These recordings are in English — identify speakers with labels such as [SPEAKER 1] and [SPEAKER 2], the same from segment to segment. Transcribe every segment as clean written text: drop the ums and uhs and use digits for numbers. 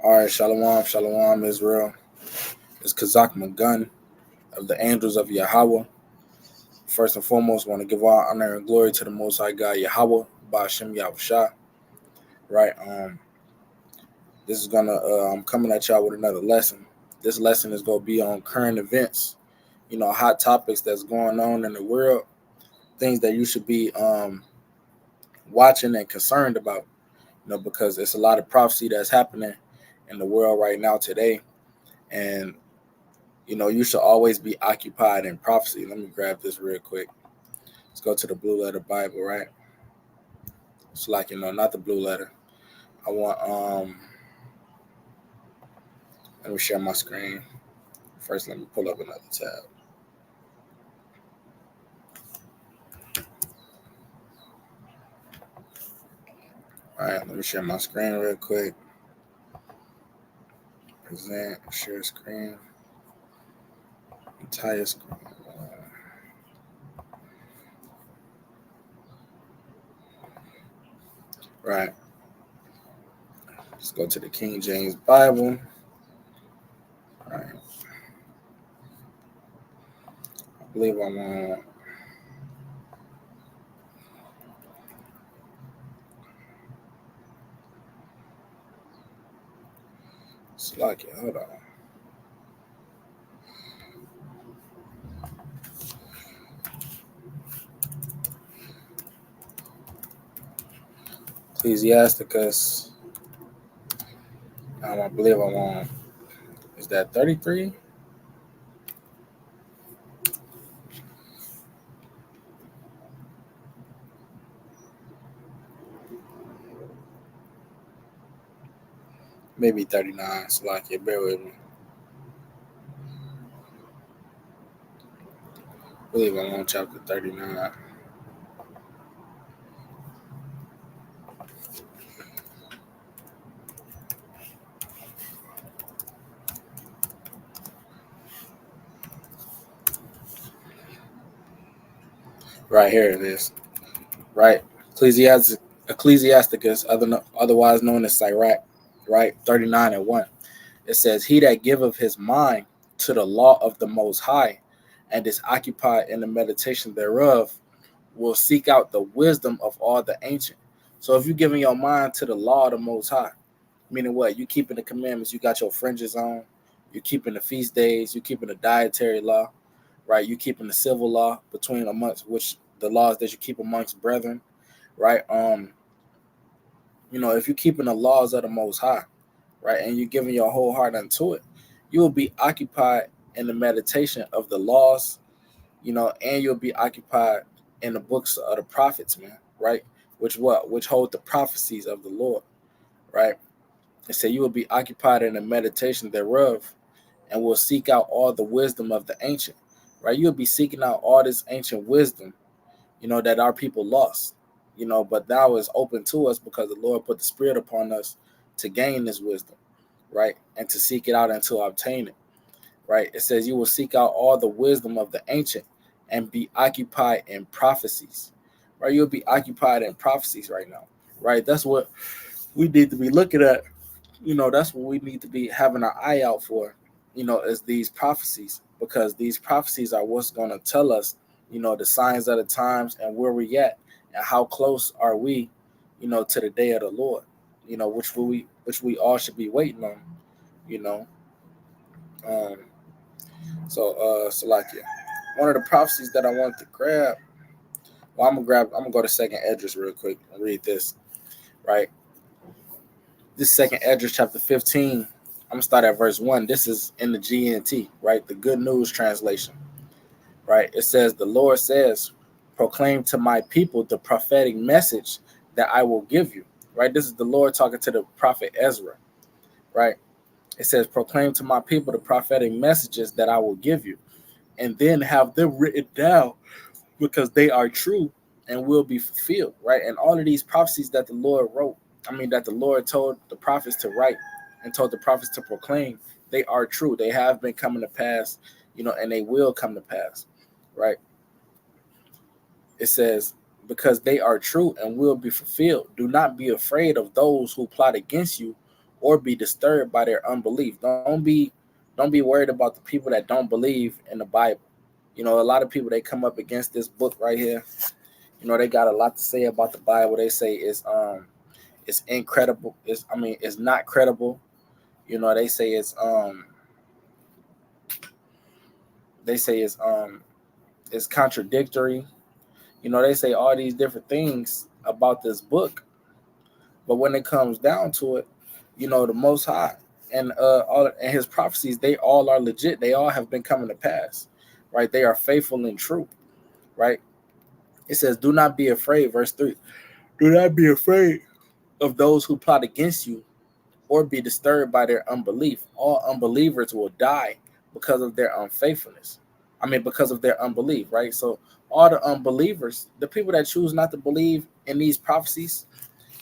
[SPEAKER 1] All right, Shalom, Shalom, Israel. It's Kazak Magun of the Angels of Yahweh. First and foremost, want to give all honor and glory to the Most High God, Yahweh, Ba'ashem Yahushua. Right. This is I'm coming at y'all with another lesson. This lesson is gonna be on current events, hot topics that's going on in the world, things that you should be watching and concerned about. Because it's a lot of prophecy that's happening in the world right now today, and you should always be occupied in prophecy. Let me grab this real quick. Let's go to the Blue Letter Bible, right? It's like, not the blue letter. I want, let me share my screen. First, let me pull up another tab. All right, let me share my screen real quick. Present, share screen. Entire screen. Right. Let's go to the King James Bible. All right. I believe I'm on. Slack it. Hold on. Ecclesiasticus. I believe I'm on. Is that 33? Maybe 39. Slack it. Bear with me. I believe I'm on chapter 39. Right here it is. Right. Ecclesiasticus, otherwise known as Sirach, right? 39 and 1. It says, "He that giveth his mind to the law of the Most High and is occupied in the meditation thereof will seek out the wisdom of all the ancient." So if you're giving your mind to the law of the Most High, meaning what? You keeping the commandments, you got your fringes on, you keeping the feast days, you keeping the dietary law, right? You keeping the civil law between amongst which the laws that you keep amongst brethren, right? If you're keeping the laws of the Most High, right, and you're giving your whole heart unto it, you will be occupied in the meditation of the laws, and you'll be occupied in the books of the prophets, man, right? Which hold the prophecies of the Lord, right? And so you will be occupied in the meditation thereof, and will seek out all the wisdom of the ancient, right? You'll be seeking out all this ancient wisdom, that our people lost, but now is open to us because the Lord put the Spirit upon us to gain this wisdom, right? And to seek it out and to obtain it, right? It says you will seek out all the wisdom of the ancient and be occupied in prophecies, right? You'll be occupied in prophecies right now, right? That's what we need to be looking at. That's what we need to be having our eye out for, is these prophecies, because these prophecies are what's going to tell us, the signs of the times and where we at and how close are we, to the day of the Lord, which we all should be waiting on, you know. So like, yeah, one of the prophecies that I wanted to grab. Well, I'm gonna go to Second Esdras real quick and read this. Right, this Second Esdras chapter 15. I'm gonna start at verse 1. This is in the GNT, right, the Good News translation. Right, it says, "The Lord says, proclaim to my people the prophetic message that I will give you." Right, this is the Lord talking to the prophet Ezra. Right, it says, "Proclaim to my people the prophetic messages that I will give you, and then have them written down, because they are true and will be fulfilled." Right, and all of these prophecies that the Lord that the Lord told the prophets to write and told the prophets to proclaim, they are true. They have been coming to pass, and they will come to pass. Right. It says, "Because they are true and will be fulfilled. Do not be afraid of those who plot against you or be disturbed by their unbelief. Don't be worried about the people that don't believe in the Bible. A lot of people, they come up against this book right here. They got a lot to say about the Bible. They say it's incredible. It's not credible. They say it's contradictory. They say all these different things about this book, but when it comes down to it, the Most High and all and His prophecies, they all are legit. They all have been coming to pass, right? They are faithful and true, right? It says, "Do not be afraid," verse 3. "Do not be afraid of those who plot against you, or be disturbed by their unbelief. All unbelievers will die because of their unfaithfulness." Because of their unbelief, right? So all the unbelievers, the people that choose not to believe in these prophecies,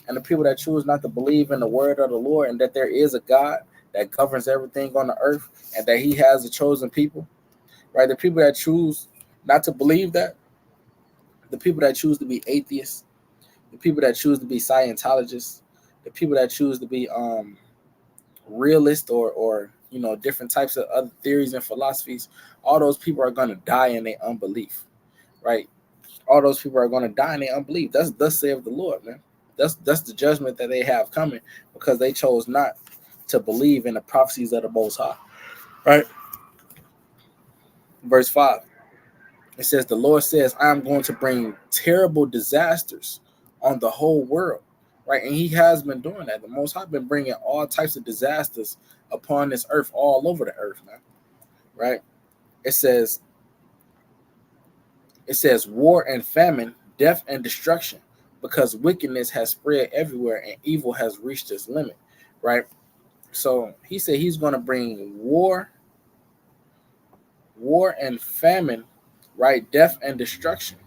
[SPEAKER 1] and the people that choose not to believe in the word of the Lord, and that there is a God that governs everything on the earth, and that He has a chosen people, right? The people that choose not to believe that, the people that choose to be atheists, the people that choose to be Scientologists, the people that choose to be realist or different types of other theories and philosophies, all those people are going to die in their unbelief, right? All those people are going to die in their unbelief. That's thus saith the Lord, man. That's the judgment that they have coming, because they chose not to believe in the prophecies of the Most High, right? Verse 5, it says, "The Lord says, I am going to bring terrible disasters on the whole world," right? And He has been doing that. The Most High been bringing all types of disasters upon this earth, all over the earth, man, right? It says war and famine, death and destruction, because wickedness has spread everywhere and evil has reached its limit, right? So He said He's going to bring war and famine, right? Death and destruction,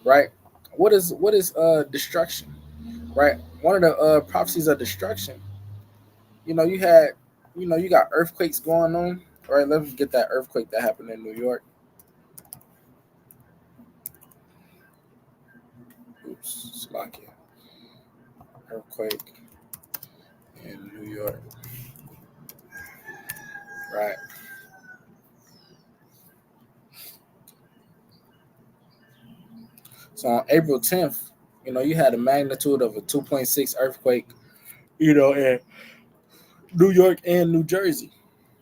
[SPEAKER 1] right? What is destruction, right? One of the prophecies of destruction, you had, you got earthquakes going on, right? Let's get that earthquake that happened in New York. Oops, Slovakia. Earthquake in New York, right? So on April 10th, you had a magnitude of a 2.6 earthquake, in New York and New Jersey,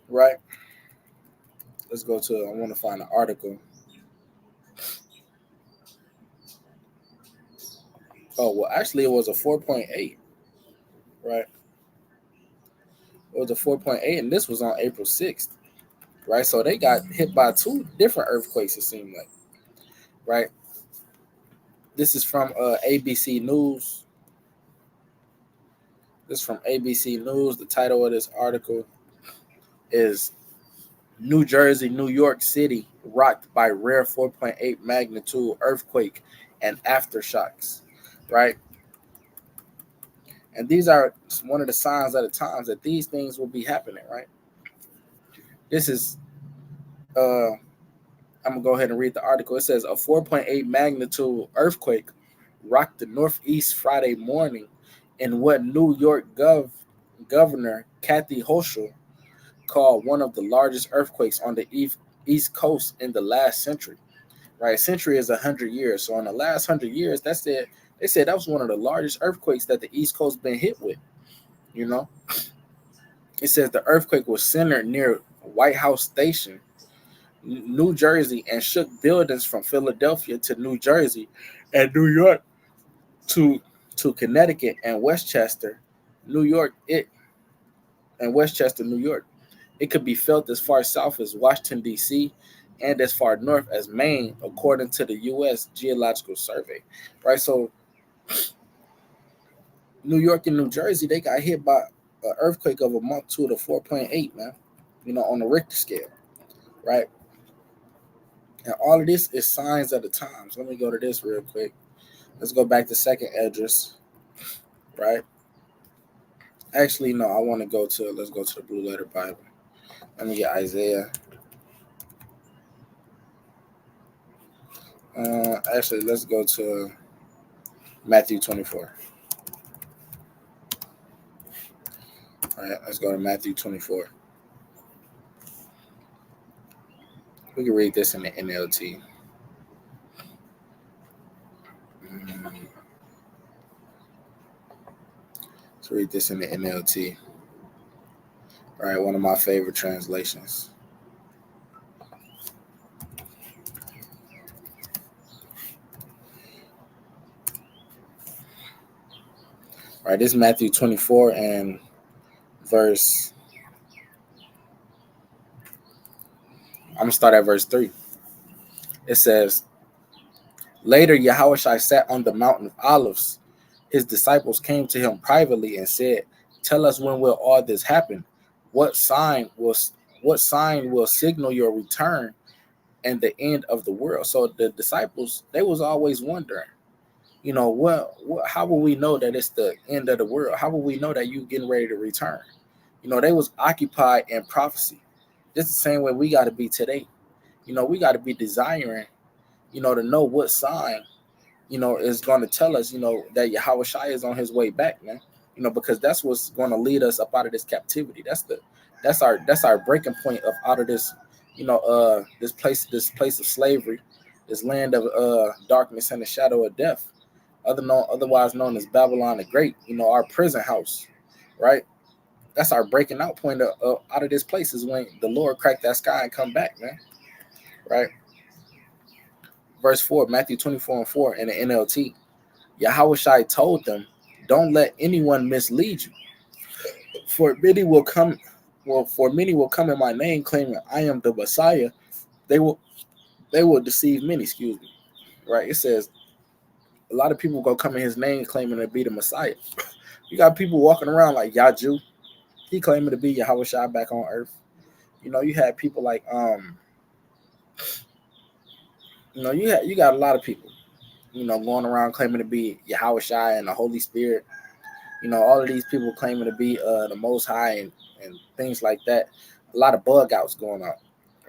[SPEAKER 1] right? Let's go to, I want to find an article. Oh, well, actually, it was a 4.8, right? It was a 4.8, and this was on April 6th, right? So they got hit by two different earthquakes, it seemed like, right? This is from ABC News. This is from ABC News. The title of this article is "New Jersey, New York City rocked by rare 4.8 magnitude earthquake and aftershocks," right? And these are one of the signs of the times that these things will be happening, right? This is, I'm going to go ahead and read the article. It says, "A 4.8 magnitude earthquake rocked the Northeast Friday morning in what New York Governor Kathy Hochul called one of the largest earthquakes on the East Coast in the last century." Right, a century is 100 years. So in the last 100 years, they said that was one of the largest earthquakes that the East Coast been hit with. You know, it says the earthquake was centered near White House Station, New Jersey, and shook buildings from Philadelphia to New Jersey and New York to Connecticut and Westchester, New York. New York. It could be felt as far south as Washington, D.C., and as far north as Maine, according to the U.S. Geological Survey. Right, so New York and New Jersey, they got hit by an earthquake of a magnitude of 4.8, man, on the Richter scale, right? And all of this is signs of the times. Let me go to this real quick. Let's go back to second address, right? Actually, no, let's go to the Blue Letter Bible. Let me get Isaiah. Actually, let's go to Matthew 24. All right, let's go to Matthew 24. We can read this in the NLT. Let's read this in the NLT. All right, one of my favorite translations. All right, this is Matthew 24 and verse. I'm going to start at verse 3. It says, Later, Yahushua sat on the mountain of Olives. His disciples came to him privately and said, Tell us, when will all this happen? What sign will signal your return and the end of the world? So the disciples, they was always wondering, how will we know that it's the end of the world? How will we know that you getting ready to return? They was occupied in prophecy. Just the same way we got to be today. We got to be desiring, to know what sign, is going to tell us, that Yahushua is on his way back, man. Because that's what's going to lead us up out of this captivity. That's our breaking point of out of this, this place of slavery, this land of darkness and the shadow of death, otherwise known as Babylon the Great. Our prison house, right? That's our breaking out point of out of this place is when the Lord cracked that sky and come back, man. Right? Verse 4, Matthew 24 and 4 in the NLT. Yahushua told them, Don't let anyone mislead you. For many will come in my name claiming I am the Messiah. They will deceive many, Right? It says a lot of people go come in his name claiming to be the Messiah. You got people walking around like Yaju. He claiming to be Yahushua back on earth. You had people like you got a lot of people, going around claiming to be Yahushua and the Holy Spirit. All of these people claiming to be the Most High and things like that. A lot of bug outs going on,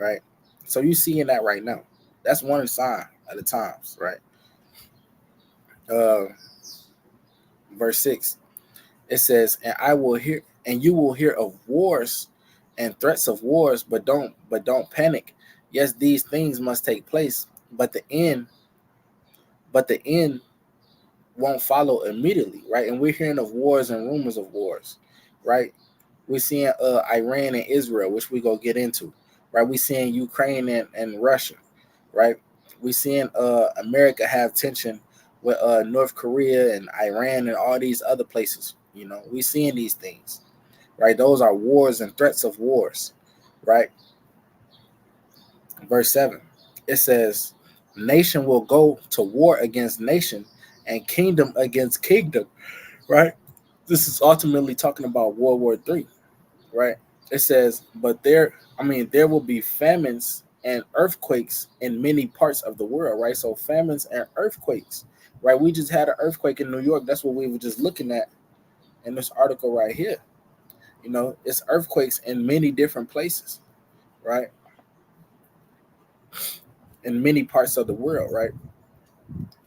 [SPEAKER 1] right? So you seeing that right now. That's one sign at the times, right? Verse 6, it says, and you will hear of wars and threats of wars, but don't panic. Yes, these things must take place, but the end won't follow immediately, right? And we're hearing of wars and rumors of wars, right? We're seeing Iran and Israel, which we go get into, right? We're seeing Ukraine and Russia, right? We're seeing America have tension with North Korea and Iran and all these other places. We're seeing these things, right? Those are wars and threats of wars, right? Verse 7, it says, Nation will go to war against nation and kingdom against kingdom, right? This is ultimately talking about World War III, right? It says, but there will be famines and earthquakes in many parts of the world, right? So famines and earthquakes, right? We just had an earthquake in New York. That's what we were just looking at in this article right here. It's earthquakes in many different places, right? In many parts of the world, right?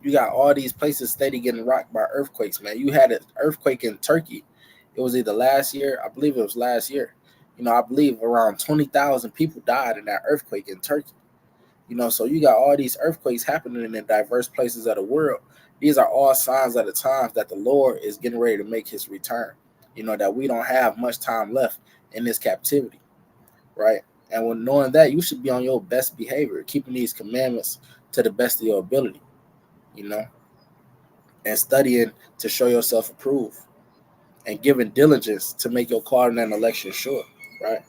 [SPEAKER 1] You got all these places steady getting rocked by earthquakes, man. You had an earthquake in Turkey. It was either last year, I believe it was last year. I believe around 20,000 people died in that earthquake in Turkey. So you got all these earthquakes happening in diverse places of the world. These are all signs of the times that the Lord is getting ready to make his return. That we don't have much time left in this captivity, right? And when knowing that, you should be on your best behavior, keeping these commandments to the best of your ability, and studying to show yourself approved, and giving diligence to make your calling and election sure, right?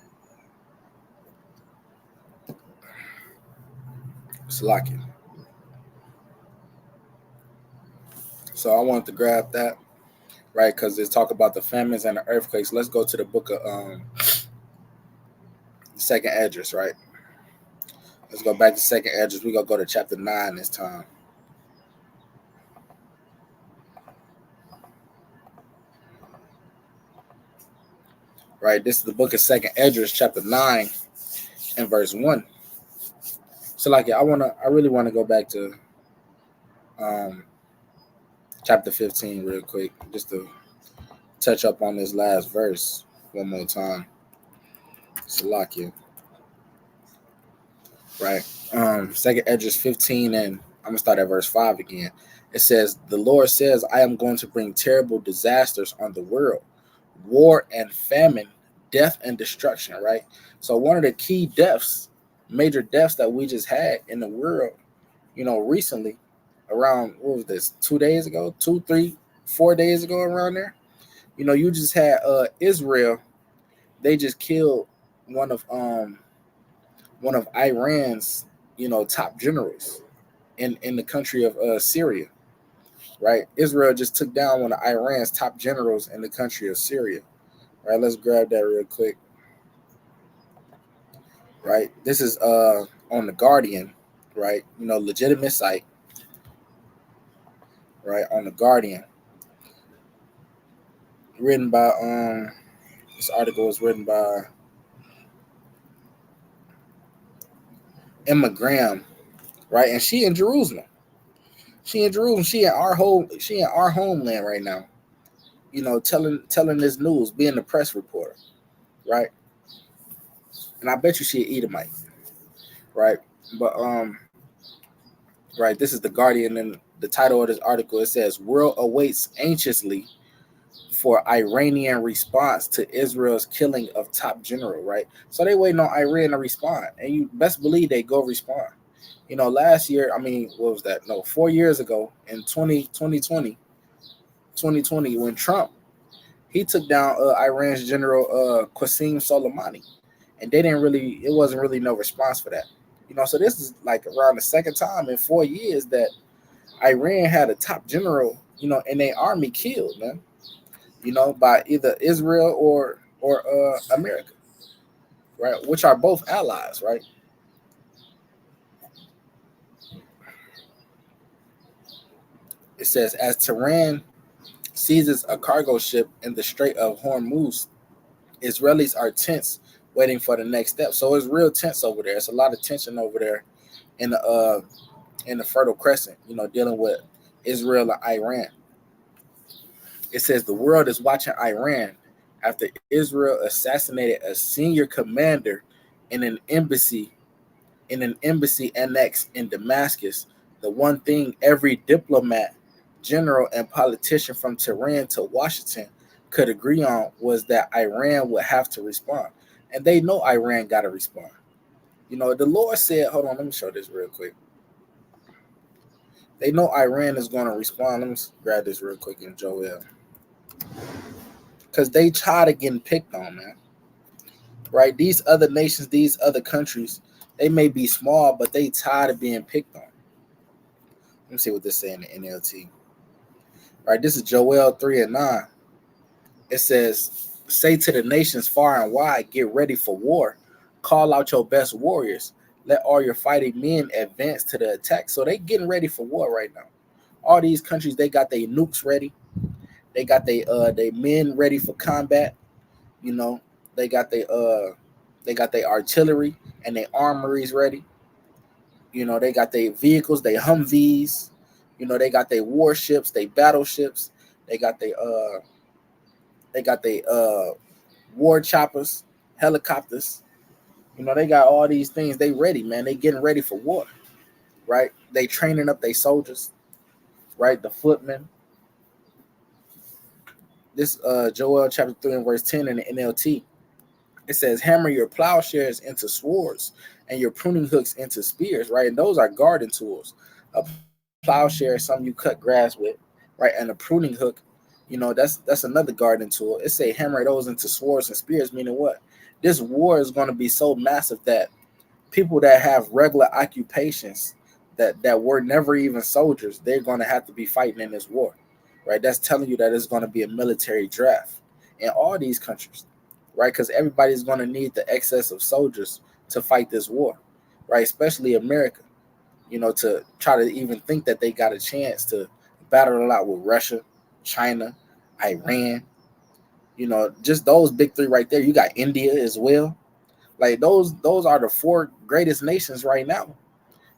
[SPEAKER 1] Salakia. So I wanted to grab that, right? Because it's talk about the famines and the earthquakes. Let's go to the book of Second Esdras, right? Let's go back to Second Esdras. We're going to go to chapter 9 this time. Right, this is the book of Second Esdras, chapter 9 and verse 1. So I really want to go back to chapter 15 real quick, just to touch up on this last verse. one more time. Salakia. Right. Second Esdras 15, and I'm gonna start at verse 5 again. It says, "The Lord says, I am going to bring terrible disasters on the world, war and famine, death and destruction." Right. So one of the key deaths, major deaths that we just had in the world, recently, around what was this, 2 days ago, 2, 3, 4 days ago, around there. You just had Israel. They just killed one of Iran's top generals in the country of Syria, right? Israel just took down one of Iran's top generals in the country of Syria, right? Let's grab that real quick, right? This is on the Guardian, right? Legitimate site, right? On the Guardian, written by this article was written by Emma Graham, right? And she in Jerusalem. She in Jerusalem. She in our homeland right now. Telling this news, being the press reporter, right? And I bet you she an Edomite, right? But right, this is the Guardian, and the title of this article, it says, "World awaits anxiously for Iranian response to Israel's killing of top general." Right, so they waiting on Iran to respond, and you best believe they go respond. Last year, I mean, what was that? No, 4 years ago in 2020, when Trump, he took down Iran's general Qasem Soleimani, and it wasn't really no response for that. So this is like around the second time in 4 years that Iran had a top general, in their army killed, man. By either Israel or America, right? Which are both allies, right? It says, as Tehran seizes a cargo ship in the Strait of Hormuz, Israelis are tense, waiting for the next step. So it's real tense over there. It's a lot of tension over there in the Fertile Crescent, dealing with Israel and Iran. It says the world is watching Iran after Israel assassinated a senior commander in an embassy annex in Damascus. The one thing every diplomat, general, and politician from Tehran to Washington could agree on was that Iran would have to respond. And they know Iran got to respond. The Lord said, hold on, let me show this real quick. They know Iran is going to respond. Let me grab this real quick in Joel. Because they tired of getting picked on, man. Right? These other nations, these other countries, they may be small, but they tired of being picked on. Let me see what this says in the NLT. Right, this is Joel 3:9. It says, say to the nations far and wide, get ready for war. Call out your best warriors. Let all your fighting men advance to the attack. So they getting ready for war right now. All these countries, they got their nukes ready. They got their men ready for combat. They got their artillery and their armories ready. They got their vehicles, their Humvees. They got their warships, their battleships. They got their war choppers, helicopters. They got all these things. They ready, man. They getting ready for war, right? They training up their soldiers, right? The footmen. This Joel chapter 3 and verse 10 in the NLT. It says, hammer your plowshares into swords and your pruning hooks into spears, right? And those are garden tools. A plowshare is something you cut grass with, right? And a pruning hook, that's another garden tool. It say hammer those into swords and spears, meaning what? This war is going to be so massive that people that have regular occupations that were never even soldiers, they're going to have to be fighting in this war, right? That's telling you that it's going to be a military draft in all these countries, right? Because everybody's going to need the excess of soldiers to fight this war, right? Especially America, to try to even think that they got a chance to battle it out with Russia, China, Iran, just those big three right there. You got India as well. Like those are the four greatest nations right now,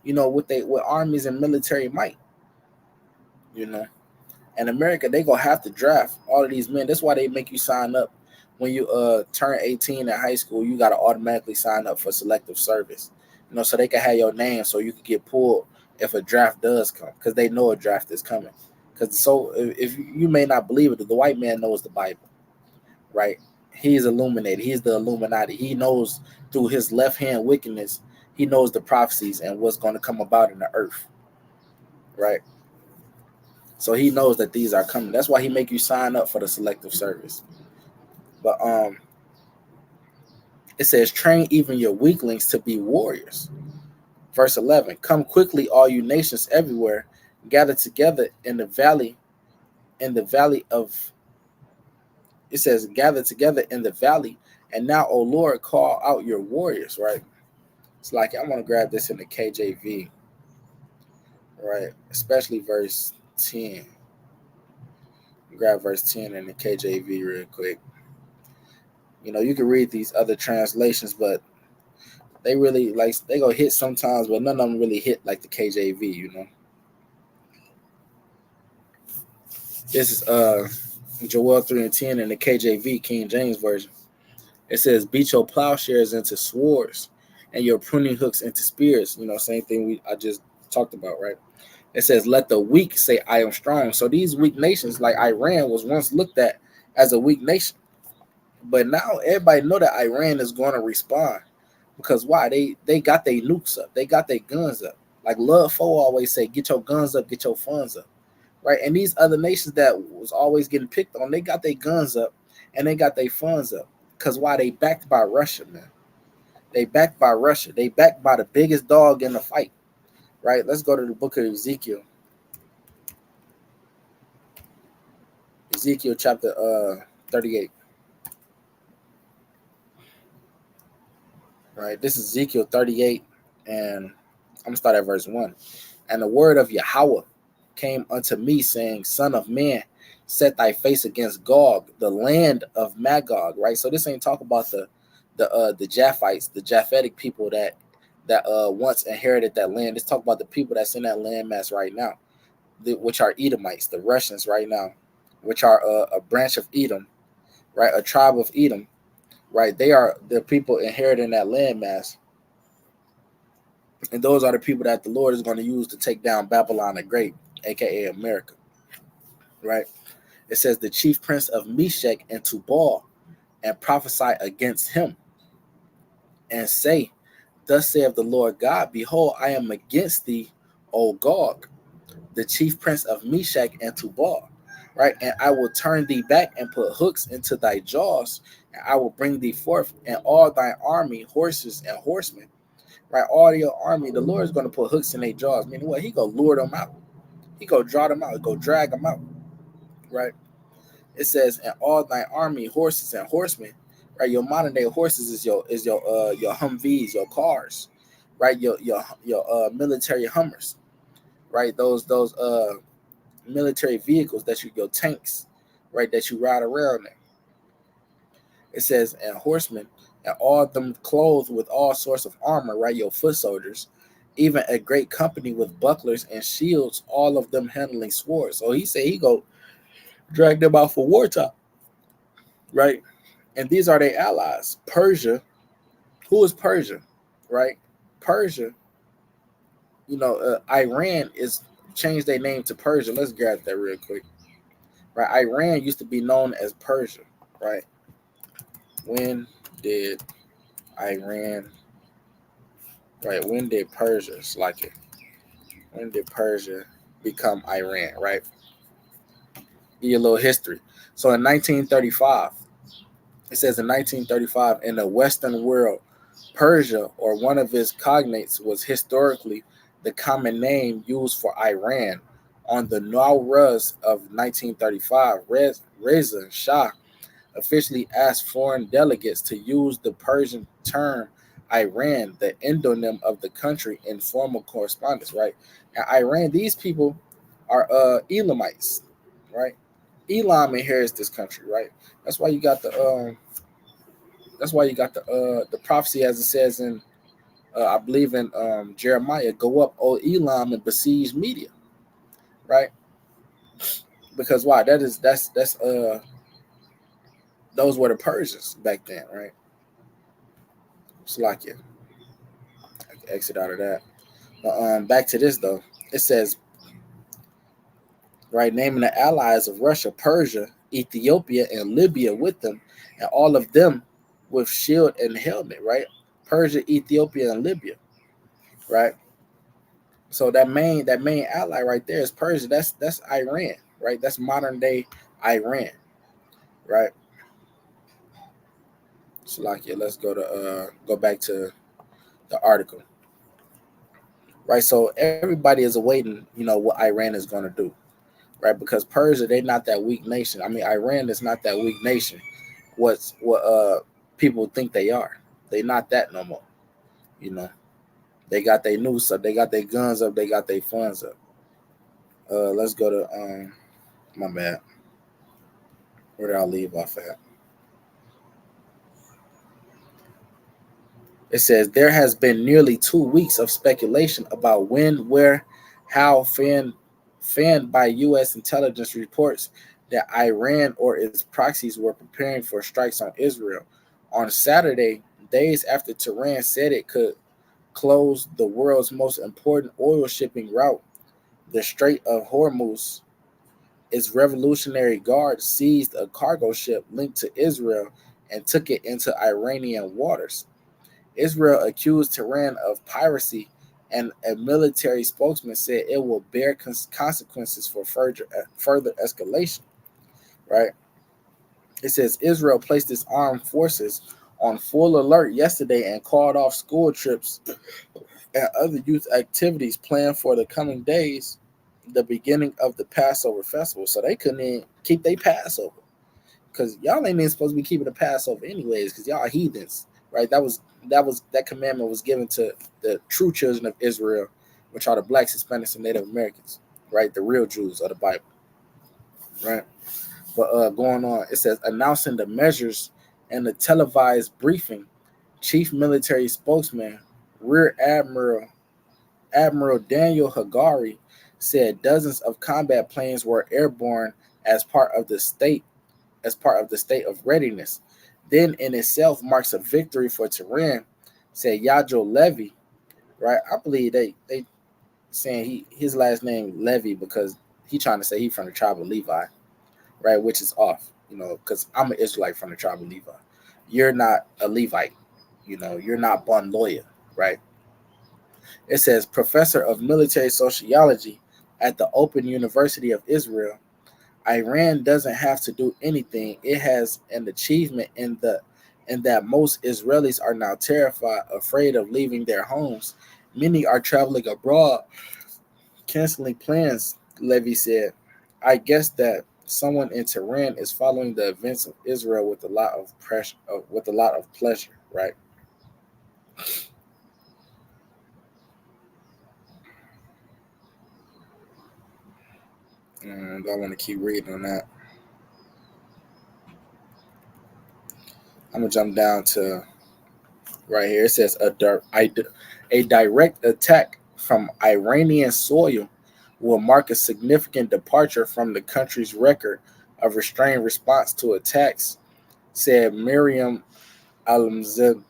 [SPEAKER 1] with armies and military might, and America, they gonna have to draft all of these men. That's why they make you sign up when you turn 18 in high school, you got to automatically sign up for selective service, so they can have your name so you can get pulled if a draft does come, because they know a draft is coming. Because so if you may not believe it, the white man knows the Bible, right? He's illuminated. He's the Illuminati. He knows through his left hand wickedness, he knows the prophecies and what's going to come about in the earth, right? So he knows that these are coming. That's why he make you sign up for the selective service. But it says, train even your weaklings to be warriors. Verse 11, come quickly, all you nations everywhere, gather together in the valley of, it says, gather together in the valley. And now, O Lord, call out your warriors, right? It's like, I want to grab this in the KJV, right? Especially verse 10. Grab verse 10 in the KJV real quick. You can read these other translations, but they really, like, they go hit sometimes, but none of them really hit like the KJV, This is Joel 3 and 10 in the KJV, King James Version. It says, beat your plowshares into swords and your pruning hooks into spears. Same thing I just talked about, right? It says, let the weak say, I am strong. So these weak nations, like Iran, was once looked at as a weak nation. But now everybody know that Iran is going to respond. Because why? They got their nukes up. They got their guns up. Like Love Foe always say, get your guns up, get your funds up. Right? And these other nations that was always getting picked on, they got their guns up and they got their funds up. Because why? They backed by Russia, man. They backed by Russia. They backed by the biggest dog in the fight. Right? Let's go to the book of Ezekiel. Ezekiel chapter 38. Right? This is Ezekiel 38, and I'm going to start at verse 1. And the word of Yahweh came unto me, saying, Son of man, set thy face against Gog, the land of Magog. Right? So this ain't talk about the Japhites, the Japhetic people that once inherited that land. Let's talk about the people that's in that landmass right now, which are Edomites, the Russians right now, which are a branch of Edom, right? A tribe of Edom, right? They are the people inheriting that landmass. And those are the people that the Lord is going to use to take down Babylon the Great, aka America, right? It says, the chief prince of Meshach and Tubal, and prophesy against him, and say, thus saith the Lord God, behold, I am against thee, O Gog, the chief prince of Meshach and Tubal, right? And I will turn thee back and put hooks into thy jaws, and I will bring thee forth, and all thy army, horses and horsemen, right? All your army, the Lord is going to put hooks in their jaws. Meaning what? He go lure them out. He go draw them out. He go drag them out, right? It says, and all thy army, horses and horsemen, right? Your modern day horses is your Humvees, your cars, right? Your military Hummers, right? Those military vehicles that your tanks, right? That you ride around in. It says, and horsemen, and all of them clothed with all sorts of armor, right? Your foot soldiers, even a great company with bucklers and shields, all of them handling swords. So he said he go drag them out for wartime, right? And these are their allies. Persia. Who is Persia, right? Persia, Iran is changed their name to Persia. Let's grab that real quick. Right? Iran used to be known as Persia, right? When did Iran, right? When did Persia, when did Persia become Iran, right? Give you a little history. So in 1935, it says in 1935, in the Western world, Persia, or one of its cognates, was historically the common name used for Iran. On the Nowruz of 1935, Reza Shah officially asked foreign delegates to use the Persian term Iran, the endonym of the country, in formal correspondence, right? And Iran, these people are Elamites, right? Elam inherits this country, right? That's why you got the prophecy, as it says in I believe in Jeremiah, go up, O Elam, and besiege Media, right? Because why? That's Those were the Persians back then, right? Slovakia. Exit out of that. Back to this though. It says, right, naming the allies of Russia, Persia, Ethiopia, and Libya with them, and all of them with shield and helmet, right? Persia, Ethiopia, and Libya, right? So that main ally right there is Persia. That's Iran, right? That's modern day Iran, right? So like, yeah, let's go back to the article, right? So everybody is awaiting, what Iran is going to do, right? Because Persia, they're not that weak nation. I mean, Iran is not that weak nation. What people think they are. They not that no more. You know, they got their noose up, they got their guns up, they got their funds up. Let's go to my bad. Where did I leave off at? It says there has been nearly 2 weeks of speculation about when, where, how, fanned by U.S. intelligence reports that Iran or its proxies were preparing for strikes on Israel. On Saturday, days after Tehran said it could close the world's most important oil shipping route, the Strait of Hormuz, its Revolutionary Guard seized a cargo ship linked to Israel and took it into Iranian waters. Israel accused Tehran of piracy, and a military spokesman said it will bear consequences for further escalation. Right? It says Israel placed its armed forces on full alert yesterday and called off school trips and other youth activities planned for the coming days, the beginning of the Passover festival. So they couldn't even keep their Passover, because y'all ain't even supposed to be keeping the Passover anyways, because y'all are heathens, right? That commandment was given to the true children of Israel, which are the blacks, Hispanics, and Native Americans, right? The real Jews of the Bible, right? But going on, it says announcing the measures in the televised briefing, Chief Military Spokesman Rear Admiral Daniel Hagari said dozens of combat planes were airborne as part of the state of readiness. Then in itself marks a victory for Tehran, said Yajo Levy, right? I believe they saying his last name Levy because he trying to say he from the tribe of Levi, right? Which is off, because I'm an Israelite from the tribe of Levi. You're not a Levite, you're not born lawyer, right? It says professor of military sociology at the Open University of Israel, Iran doesn't have to do anything. It has an achievement in that most Israelis are now terrified, afraid of leaving their homes. Many are traveling abroad, canceling plans, Levy said. I guess that someone in Tehran is following the events of Israel with a lot of pressure, with a lot of pleasure, right? And I want to keep reading on that. I'm gonna jump down to right here. It says a direct attack from Iranian soil will mark a significant departure from the country's record of restrained response to attacks, said Miriam Alamzadeh,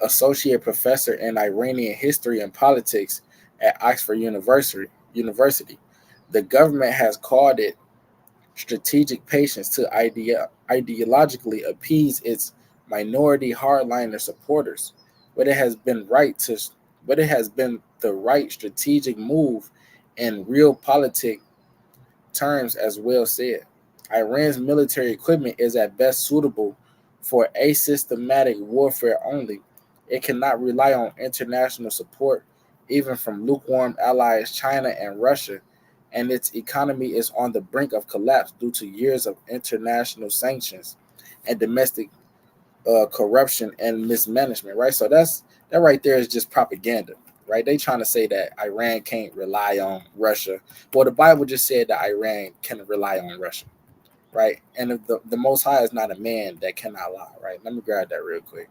[SPEAKER 1] associate professor in Iranian history and politics at Oxford University. The government has called it strategic patience to ideologically appease its minority hardliner supporters, but it has been the right strategic move in realpolitik terms as well said. Iran's military equipment is at best suitable for asystematic warfare only. It cannot rely on international support, even from lukewarm allies China and Russia, and its economy is on the brink of collapse due to years of international sanctions and domestic corruption and mismanagement. Right, so that right there is just propaganda. Right, they trying to say that Iran can't rely on Russia. Well, the Bible just said that Iran can rely on Russia, right? And if the Most High is not a man that cannot lie, right? Let me grab that real quick.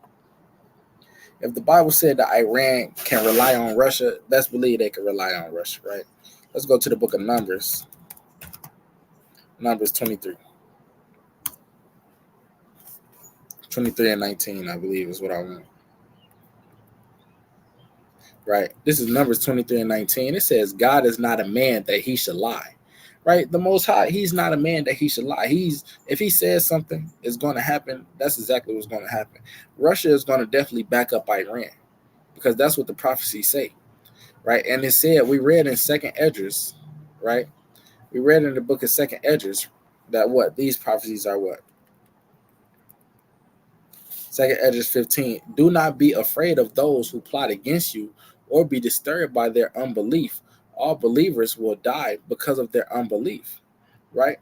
[SPEAKER 1] If the Bible said that Iran can rely on Russia, let's believe they can rely on Russia, right? Let's go to the book of Numbers, Numbers 23. 23 and 19, I believe, is what I want. Right. This is Numbers 23 and 19. It says, God is not a man that he should lie. Right. The Most High, he's not a man that he should lie. If he says something is going to happen, that's exactly what's going to happen. Russia is going to definitely back up Iran because that's what the prophecies say. Right. And it said, we read in Second Esdras, right? We read in the book of Second Esdras that what? These prophecies are what? Second Esdras 15. Do not be afraid of those who plot against you or be disturbed by their unbelief. All believers will die because of their unbelief. Right?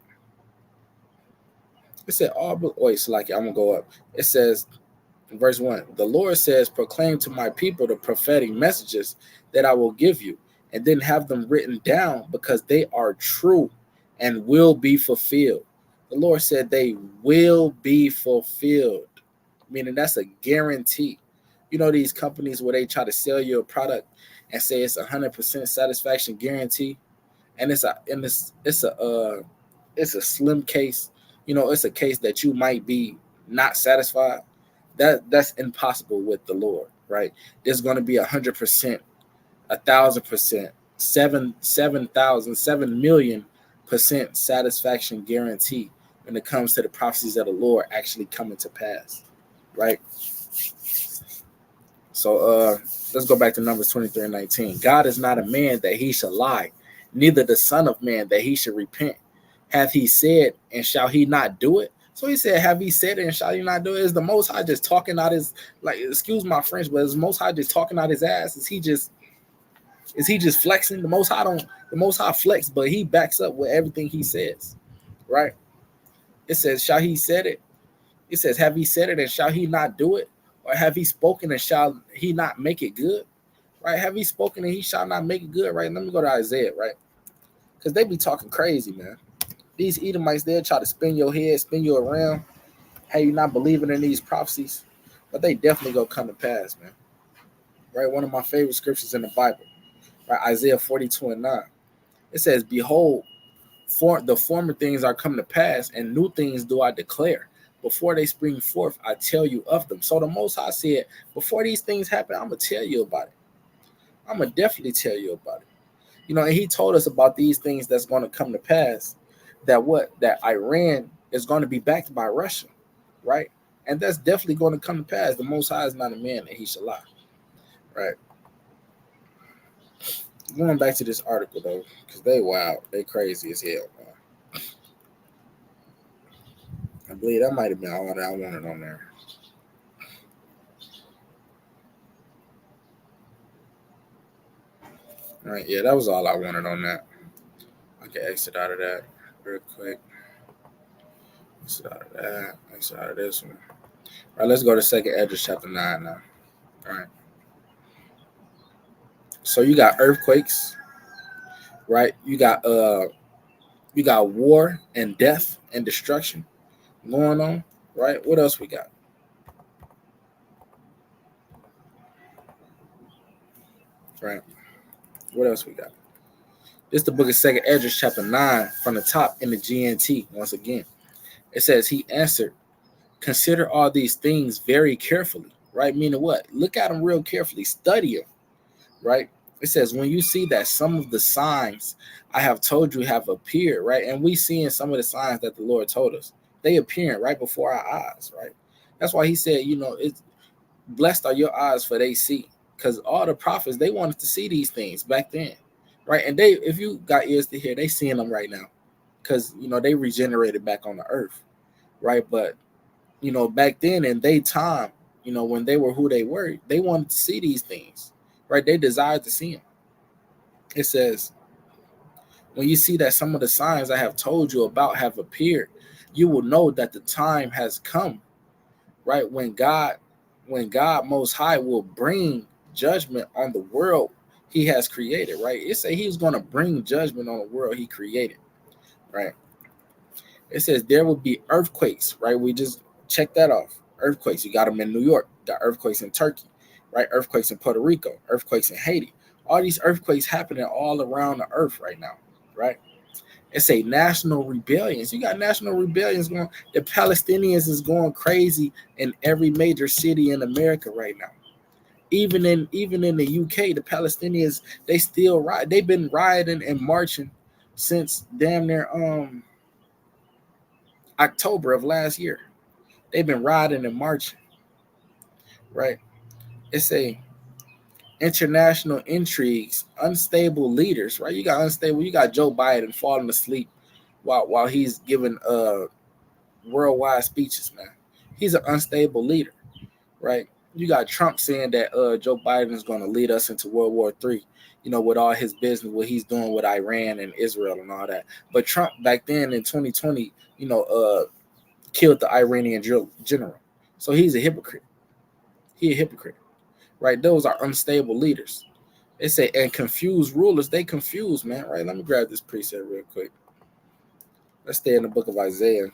[SPEAKER 1] It said all wait, so like I'm gonna go up. It says verse 1, the Lord says, proclaim to my people the prophetic messages that I will give you, and then have them written down because they are true and will be fulfilled. The Lord said they will be fulfilled, meaning that's a guarantee. You know, these companies where they try to sell you a product and say it's 100% satisfaction guarantee, and it's a slim case. You know, it's a case that you might be not satisfied. That's impossible with the Lord, right? There's going to be 100%, 1,000%, 7,000,000,000% satisfaction guarantee when it comes to the prophecies of the Lord actually coming to pass, right? So let's go back to Numbers 23 and 19. God is not a man that he shall lie, neither the son of man that he should repent. Hath he said, and shall he not do it? So he said, have he said it and shall he not do it? Is the Most High just talking out his, like, excuse my French, but is the Most High just talking out his ass? Is he just flexing? The Most High flex, but he backs up with everything he says, right? It says, shall he said it? It says, have he said it and shall he not do it? Or have he spoken and shall he not make it good? Right? Have he spoken and he shall not make it good? Right? Let me go to Isaiah, right? Because they be talking crazy, man. These Edomites, they'll try to spin your head, spin you around. Hey, you're not believing in these prophecies, but they definitely gonna come to pass, man. Right? One of my favorite scriptures in the Bible, right? Isaiah 42 and 9. It says, behold, the former things are coming to pass, and new things do I declare. Before they spring forth, I tell you of them. So the Most High said, before these things happen, I'm gonna tell you about it. I'm gonna definitely tell you about it. You know, and he told us about these things that's going to come to pass. That Iran is going to be backed by Russia, right? And that's definitely going to come to pass. The Most High is not a man that he should lie, right? Going back to this article though, because they wild, they crazy as hell, man. I believe that might have been all that I wanted on there. All right, yeah, that was all I wanted on that. I can exit out of that real quick. Exit out of that. Exit out of this one. All right, let's go to Second Esdras chapter 9 now. All right. So you got earthquakes, right? You got war and death and destruction going on, right? What else we got? Right. What else we got? This is the book of Second Esdras chapter 9 from the top in the GNT once again. It says, he answered, consider all these things very carefully, right? Meaning what? Look at them real carefully. Study them, right? It says, when you see that some of the signs I have told you have appeared, right? And we seeing some of the signs that the Lord told us. They appearing right before our eyes, right? That's why he said, you know, it's blessed are your eyes for they see. Because all the prophets, they wanted to see these things back then, right? And they, if you got ears to hear, they seeing them right now. Because, you know, they regenerated back on the earth, right? But, you know, back then in their time, you know, when they were who they were, they wanted to see these things, right? They desired to see them. It says, when you see that some of the signs I have told you about have appeared, you will know that the time has come, right? When God Most High will bring judgment on the world he has created, right? It says he's going to bring judgment on the world he created, right? It says there will be earthquakes, right? We just checked that off. Earthquakes. You got them in New York. You got earthquakes in Turkey, right? Earthquakes in Puerto Rico. Earthquakes in Haiti. All these earthquakes happening all around the earth right now, right? It's a national rebellions. You got national rebellions going. The Palestinians is going crazy in every major city in America right now. Even in the UK, the Palestinians, they still riot. They've been rioting and marching since damn near October of last year. They've been rioting and marching, right? It's a international intrigues, unstable leaders, right? You got unstable. You got Joe Biden falling asleep while he's giving worldwide speeches, man. He's an unstable leader, right? You got Trump saying that Joe Biden is going to lead us into World War III, with all his business, what he's doing with Iran and Israel and all that. But Trump back then in 2020, killed the Iranian general. So he's a hypocrite. He a hypocrite, right? Those are unstable leaders. They say, and confused rulers, they confuse, man, right? Let me grab this precept real quick. Let's stay in the book of Isaiah.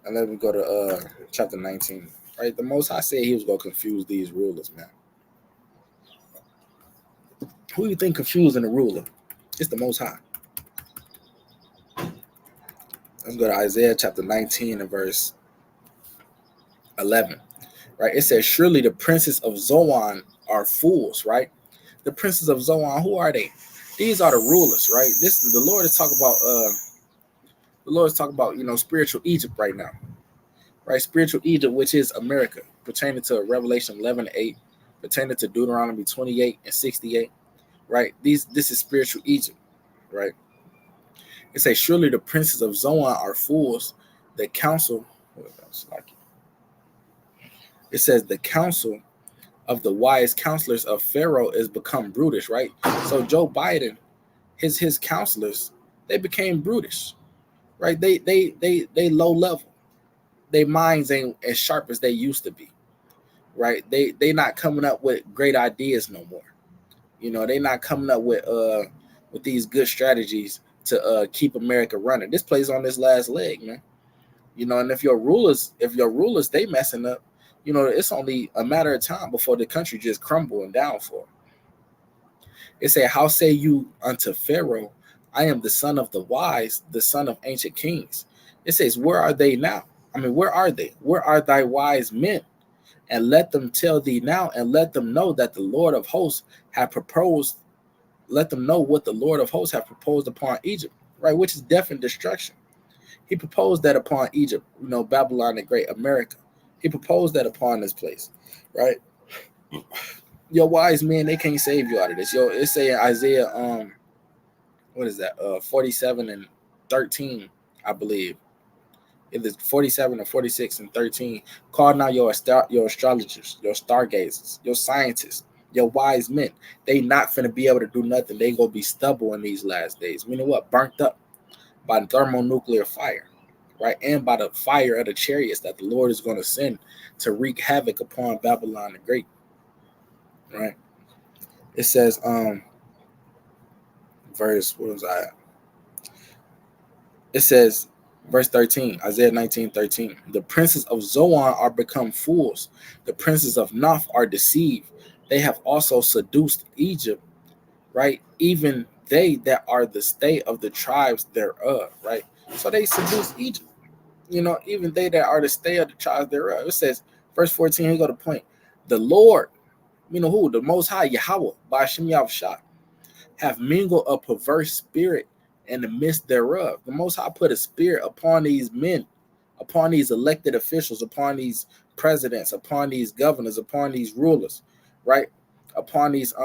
[SPEAKER 1] And let me go to chapter 19. Right? The Most High said he was going to confuse these rulers, man. Who do you think confusing the ruler? It's the Most High. Let's go to Isaiah chapter 19 and verse 11. Right? It says, surely the princes of Zoan are fools, right? The princes of Zoan, who are they? These are the rulers, right? The Lord is talking about spiritual Egypt right now. Right? Spiritual Egypt, which is America, pertaining to Revelation 11:8, pertaining to Deuteronomy 28 and 68. Right? This is spiritual Egypt, right? It says, surely the princes of Zoan are fools. The council, it says the council of the wise counselors of Pharaoh is become brutish, right? So Joe Biden, his counselors, they became brutish, right? They low level. Their minds ain't as sharp as they used to be, right? They not coming up with great ideas no more. They not coming up with these good strategies to keep America running. This plays on this last leg, man. And if your rulers they messing up, it's only a matter of time before the country just crumble and downfall. It said, how say you unto Pharaoh, I am the son of the wise, the son of ancient kings. It says, where are they now? Where are they? Where are thy wise men? And let them tell thee now, and let them know that the Lord of hosts have proposed. Let them know what the Lord of hosts have proposed upon Egypt, right? Which is death and destruction. He proposed that upon Egypt, Babylon the Great, America. He proposed that upon this place, right? Your wise men, they can't save you out of this. It's saying Isaiah, what is that? 47 and 13, I believe. It is 47 and 46 and 13. Call now your astrologers, your stargazers, your scientists, your wise men. They not finna be able to do nothing. They gonna be stubble in these last days. You know what? Burnt up by the thermonuclear fire, right? And by the fire of the chariots that the Lord is going to send to wreak havoc upon Babylon the Great, right? It says, verse, what was I? It says, verse 13, Isaiah 19:13. The princes of Zoan are become fools. The princes of Noph are deceived. They have also seduced Egypt, right? Even they that are the stay of the tribes thereof, right? So they seduced Egypt. Even they that are the stay of the tribes thereof. It says, verse 14, here go the point. The Lord, who? The Most High, Yahweh, by Hashem Yahushua, have mingled a perverse spirit in the midst thereof. The Most High put a spirit upon these men, upon these elected officials, upon these presidents, upon these governors, upon these rulers, right? Upon these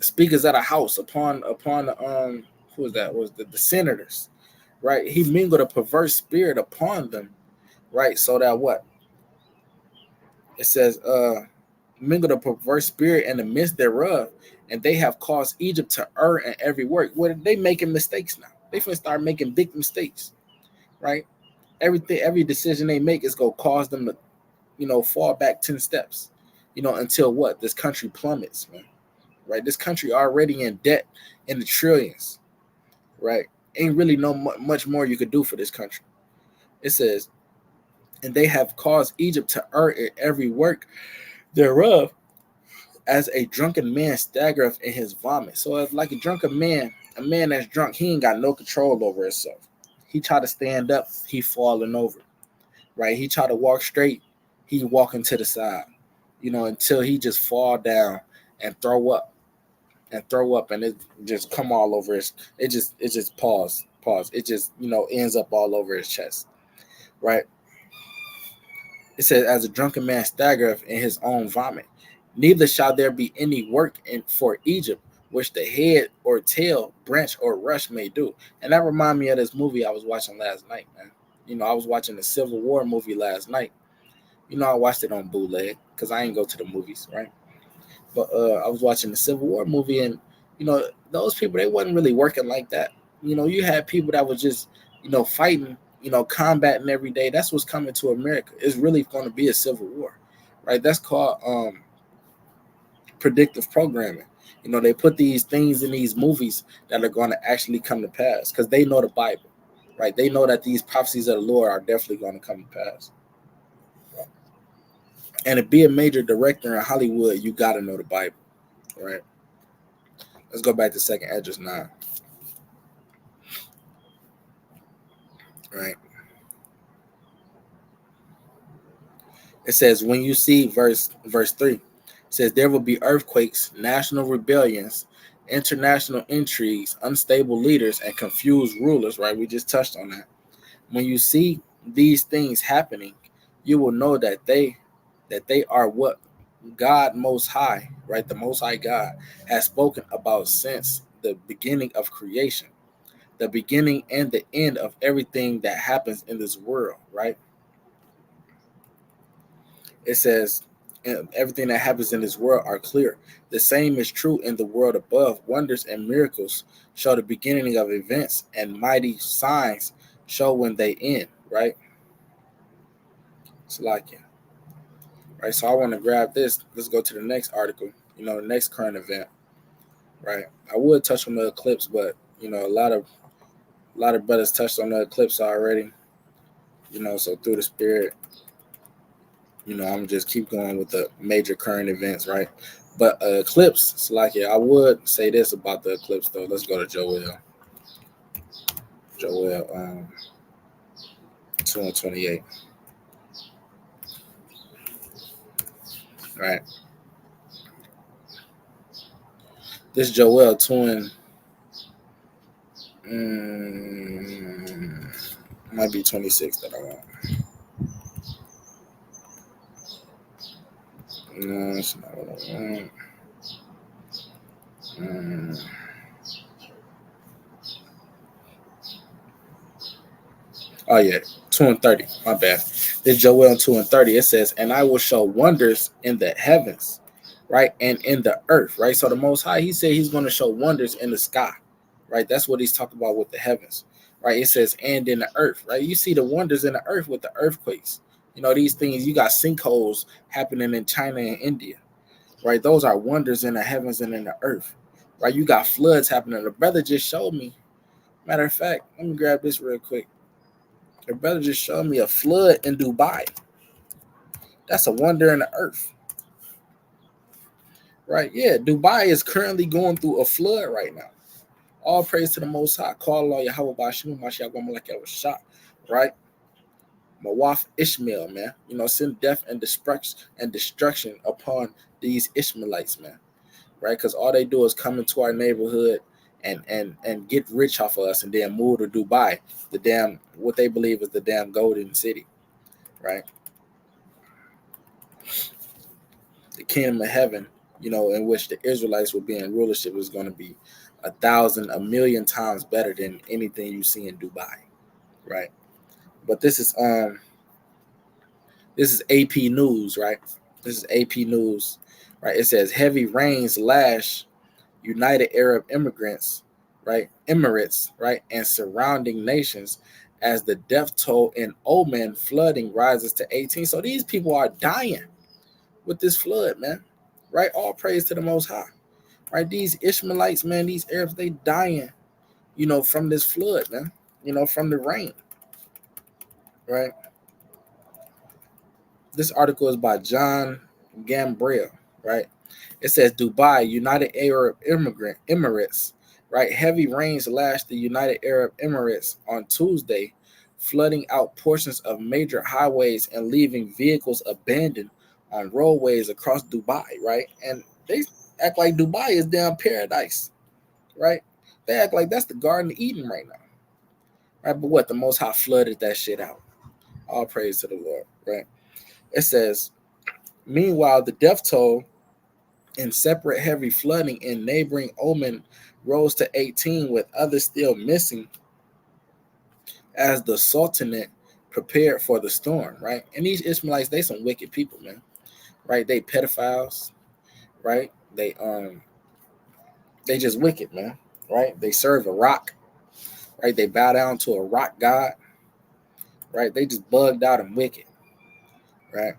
[SPEAKER 1] speakers of the house, upon who was that? Was the senators, right? He mingled a perverse spirit upon them, right? So that what? It says, mingled a perverse spirit in the midst thereof, and they have caused Egypt to err in every work. What they making mistakes now? They finna start making big mistakes, right? Every decision they make is gonna cause them to, fall back 10 steps, until what? This country plummets, man. Right? This country already in debt in the trillions, right? Ain't really no much more you could do for this country. It says, and they have caused Egypt to err in every work thereof. as a drunken man staggereth in his vomit. So like a drunken man, a man that's drunk, he ain't got no control over himself. He try to stand up, he falling over. Right? He try to walk straight, he walking to the side. Until he just fall down and throw up and it just come all over his. It just pause. It just ends up all over his chest. Right? It says, as a drunken man staggereth in his own vomit, neither shall there be any work for Egypt, which the head or tail, branch or rush may do. And that remind me of this movie I was watching last night, man. I was watching the Civil War movie last night. I watched it on bootleg because I ain't go to the movies, right? But I was watching the Civil War movie, and those people, they wasn't really working like that. You had people that was just fighting, combating every day. That's what's coming to America. It's really going to be a civil war, right? That's called predictive programming. They put these things in these movies that are going to actually come to pass because they know the Bible, right? They know that these prophecies of the Lord are definitely going to come to pass. And to be a major director in Hollywood, you got to know the Bible, right? Let's go back to 2nd Esdras 9. Right. It says, when you see verse 3, it says, there will be earthquakes, national rebellions, international intrigues, unstable leaders, and confused rulers, right? We just touched on that. When you see these things happening, you will know that they are what God Most High, right? The Most High God has spoken about since the beginning of creation, the beginning and the end of everything that happens in this world, right? It says, everything that happens in this world are clear. The same is true in the world above. Wonders and miracles show the beginning of events, and mighty signs show when they end, right? It's like it. Right. So I want to grab this. Let's go to the next article, the next current event. Right. I would touch on the eclipse, but a lot of brothers touched on the eclipse already. So through the spirit, I'm just keep going with the major current events, right? But eclipse, it's like, I would say this about the eclipse though. Let's go to Joel 2:28. Right. This Joel 2 might be 26 that I want. No, it's not what I want. Oh yeah, 2:30. My bad. This Joel 2:30. It says, "And I will show wonders in the heavens, right, and in the earth, right." So the Most High, He said He's going to show wonders in the sky, right. That's what He's talking about with the heavens, right. It says, "And in the earth," right. You see the wonders in the earth with the earthquakes. These things. You got sinkholes happening in China and India, right. Those are wonders in the heavens and in the earth, right. You got floods happening. The brother just showed me. Matter of fact, let me grab this real quick. Your brother just showed me a flood in Dubai. That's a wonder in the earth. Right? Yeah, Dubai is currently going through a flood right now. All praise to the Most High. Call Allah Yahweh Bashim, Mashiach Malak shot. Right? Mawaf Ishmael, man. Send death and destruction upon these Ishmaelites, man. Right? Because all they do is come into our neighborhood and get rich off of us and then move to Dubai, the damn what they believe is the damn golden city. Right? The kingdom of heaven, in which the Israelites will be in rulership, is going to be 1,000, a million times better than anything you see in Dubai, right? But this is AP News, right? This is AP News, right? It says heavy rains lash United Arab Immigrants, right? Emirates, right, and surrounding nations as the death toll in Oman flooding rises to 18. So these people are dying with this flood, man. Right? All praise to the Most High. Right? These Ishmaelites, man, these Arabs, they dying, from this flood, man. From the rain. Right? This article is by John Gambriel, right? It says Dubai, United Arab Emirates, right? Heavy rains lashed the United Arab Emirates on Tuesday, flooding out portions of major highways and leaving vehicles abandoned on roadways across Dubai, right? And they act like Dubai is damn paradise, right? They act like that's the Garden of Eden right now, right? But what? The Most High flooded that shit out. All praise to the Lord, right? It says, meanwhile, the death toll in separate heavy flooding in neighboring Oman rose to 18, with others still missing as the Sultanate prepared for the storm, right? And these Ishmaelites, they some wicked people, man, right? They pedophiles, right? They just wicked, man, right? They serve a rock, right? They bow down to a rock god, right? They just bugged out and wicked, right?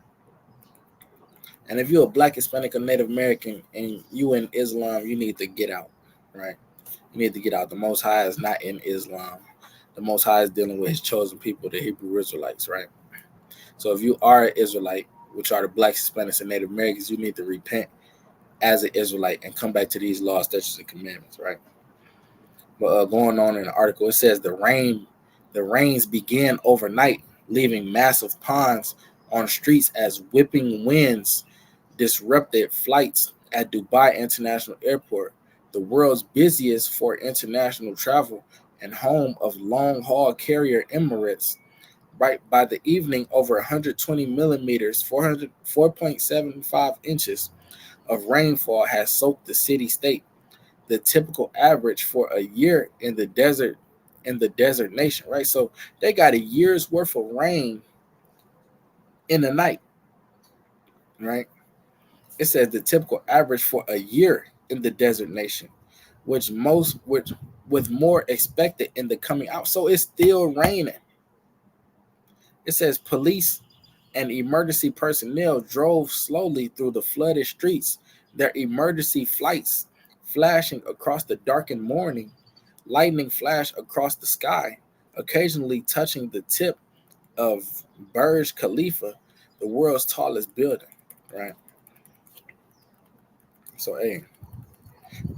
[SPEAKER 1] And if you're a Black, Hispanic, or Native American and you in Islam, you need to get out, right? You need to get out. The Most High is not in Islam. The Most High is dealing with his chosen people, the Hebrew Israelites, right? So if you are an Israelite, which are the Blacks, Hispanics, and Native Americans, you need to repent as an Israelite and come back to these laws, statutes, and commandments, right? But going on in the article, it says the rains began overnight, leaving massive ponds on streets as whipping winds disrupted flights at Dubai International Airport, the world's busiest for international travel and home of long-haul carrier Emirates. Right by the evening, over 120 millimeters, 4.75 inches of rainfall has soaked the city-state, the typical average for a year in the desert nation, right? So they got a year's worth of rain in a night, right? It says the typical average for a year in the desert nation, which with more expected in the coming out. So it's still raining. It says police and emergency personnel drove slowly through the flooded streets, their emergency flights flashing across the darkened morning. Lightning flashed across the sky, occasionally touching the tip of Burj Khalifa, the world's tallest building, right? So, hey,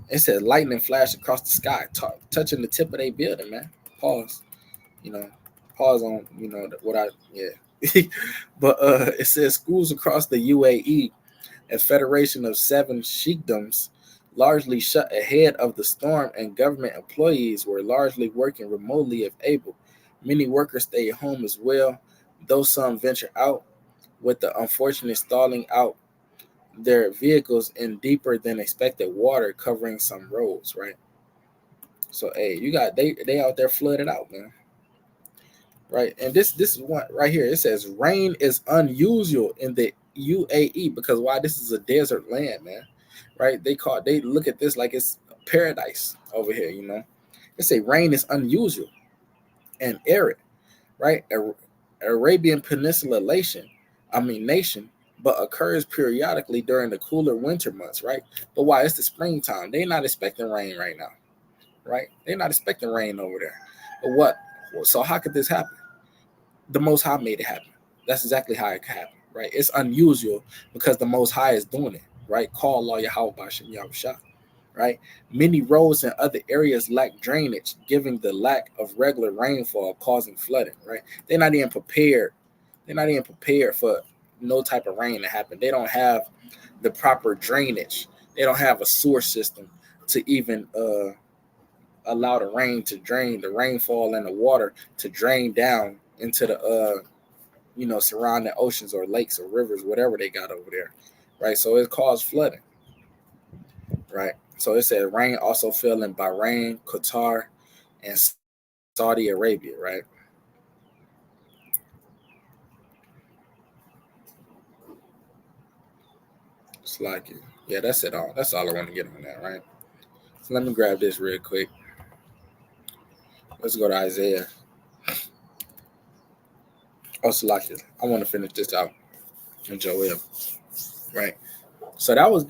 [SPEAKER 1] it said lightning flashed across the sky, touching the tip of their building, man. Pause. You know, pause on, what I, yeah. But it says schools across the UAE, a federation of 7 sheikdoms, largely shut ahead of the storm, and government employees were largely working remotely if able. Many workers stayed home as well, though some venture out, with the unfortunate stalling out their vehicles in deeper than expected water covering some roads, right? So hey, you got they out there flooded out, man. Right. And this is one right here. It says rain is unusual in the UAE because why? This is a desert land, man. Right? They look at this like it's paradise over here, you know. They say rain is unusual and arid, right? Arabian Peninsula nation, but occurs periodically during the cooler winter months, right? But why? It's the springtime. They're not expecting rain right now, right? They're not expecting rain over there. But what? So how could this happen? The Most High made it happen. That's exactly how it happened, right? It's unusual because the Most High is doing it, right? Call Allah Yahweh Bashem Yahushua, right? Many roads and other areas lack drainage, giving the lack of regular rainfall causing flooding, right? They're not even prepared. They're not even prepared for no type of rain to happen. They don't have the proper drainage. They don't have a sewer system to even allow the rain to drain, the rainfall and the water to drain down into the surrounding oceans or lakes or rivers, whatever they got over there, right? So it caused flooding, right? So it said rain also fell in Bahrain, Qatar, and Saudi Arabia, right? It's like it. Yeah, that's it all. That's all I want to get on that, right? So let me grab this real quick. Let's go to Isaiah. Oh, Salakia. I want to finish this out in Joel, right? So that was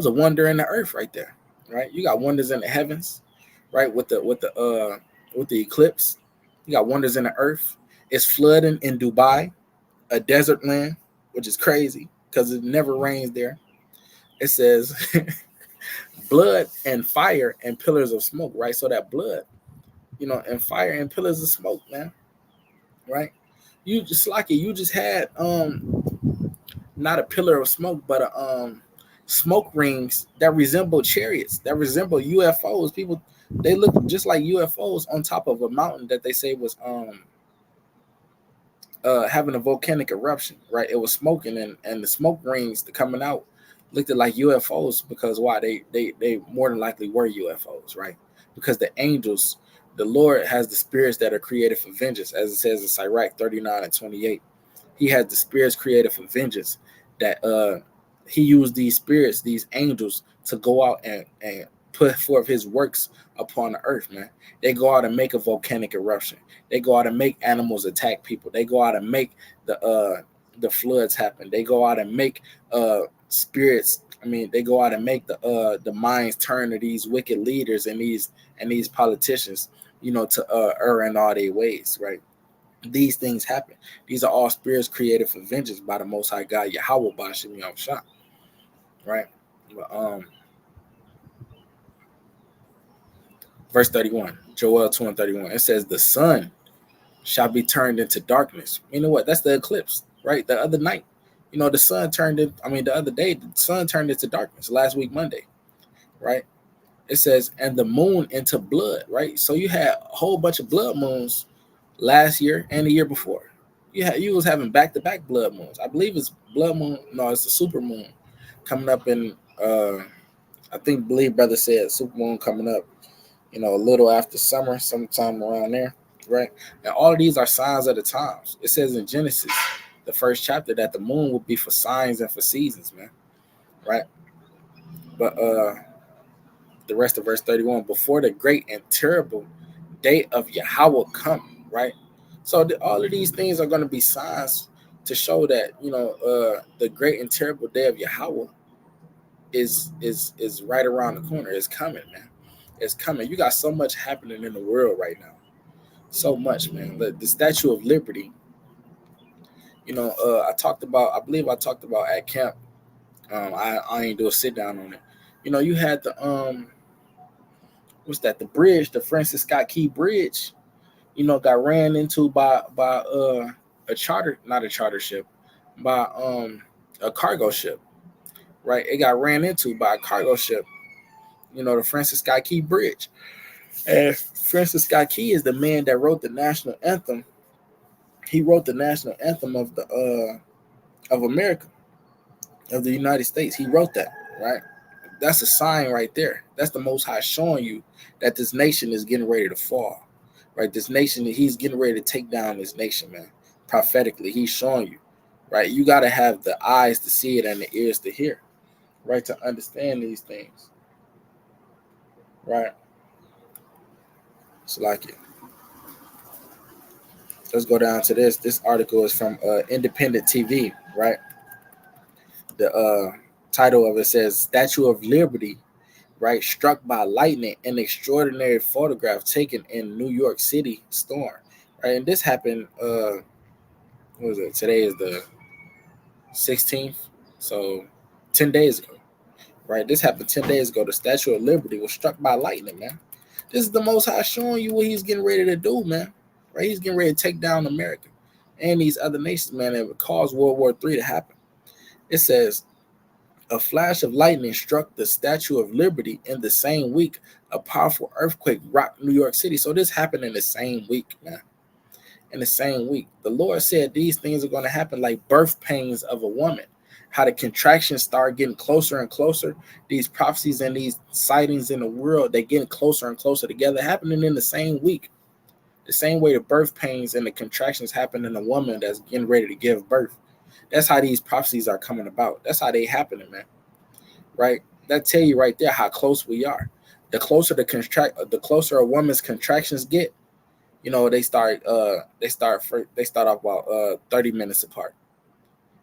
[SPEAKER 1] a wonder in the earth right there, right? You got wonders in the heavens, right? With the eclipse, you got wonders in the earth. It's flooding in Dubai, a desert land, which is crazy because it never rains there, It says blood and fire and pillars of smoke, right? So that blood, and fire and pillars of smoke, man, right? You just like it. You just had not a pillar of smoke, but a smoke rings that resemble chariots, that resemble UFOs. People, they look just like UFOs on top of a mountain that they say was having a volcanic eruption, right? It was smoking, and the smoke rings coming out looked like UFOs because why? They more than likely were UFOs, right? Because the angels, the Lord has the spirits that are created for vengeance, as it says in Sirach 39:28. He has the spirits created for vengeance, that he used these spirits, these angels, to go out and put forth his works upon the earth, man. They go out and make a volcanic eruption. They go out and make animals attack people. They go out and make the floods happen. They go out and make spirits. I mean, they go out and make the minds turn to these wicked leaders and these politicians, to err in all their ways, right? These things happen. These are all spirits created for vengeance by the Most High God, Yahweh Bashim Yom Shah, right? But, verse 31, Joel 2:31, it says, the sun shall be turned into darkness. You know what? That's the eclipse, right? The other night, the sun turned in, the other day, the sun turned into darkness last week, Monday, right? It says, and the moon into blood, right? So you had a whole bunch of blood moons last year and the year before. You was having back-to-back blood moons. I believe it's blood moon. No, it's a super moon coming up in. I think believe brother said super moon coming up. A little after summer, sometime around there, right? And all of these are signs of the times. It says in Genesis, the first chapter, that the moon will be for signs and for seasons, man, right? But the rest of verse 31, before the great and terrible day of Yahweh come, right? So all of these things are going to be signs to show that the great and terrible day of Yahweh is right around the corner. It's coming, man. It's coming. You got so much happening in the world right now, so much, man. The Statue of Liberty. I believe I talked about at camp. I ain't do a sit down on it. You had the what's that? The bridge, the Francis Scott Key Bridge. Got ran into by a charter, not a charter ship, by a cargo ship, right? It got ran into by a cargo ship. The Francis Scott Key Bridge. And Francis Scott Key is the man that wrote the national anthem. He wrote the national anthem of the of America, of the United States. He wrote that, right? That's a sign right there. That's the Most High showing you that this nation is getting ready to fall. Right, this nation, he's getting ready to take down this nation, man. Prophetically, he's showing you, right? You got to have the eyes to see it and the ears to hear, right, to understand these things, right? It's like it. Let's go down to this. This article is from Independent TV, right? The title of it says "Statue of Liberty, right, struck by lightning, an extraordinary photograph taken in New York City storm." Right, and this happened. What was it? Today is the 16th, so 10 days ago, right? This happened 10 days ago. The Statue of Liberty was struck by lightning, man. This is the Most High showing you what he's getting ready to do, man. Right? He's getting ready to take down America and these other nations, man, that would cause World War III to happen. It says, a flash of lightning struck the Statue of Liberty in the same week. A powerful earthquake rocked New York City. So this happened in the same week, man. In the same week. The Lord said these things are going to happen like birth pains of a woman. How the contractions start getting closer and closer. These prophecies and these sightings in the world, they're getting closer and closer together, happening in the same week. The same way the birth pains and the contractions happen in a woman that's getting ready to give birth. That's how these prophecies are coming about. That's how they happening, man. Right? That tell you right there how close we are. The closer the closer a woman's contractions get, they start off about 30 minutes apart.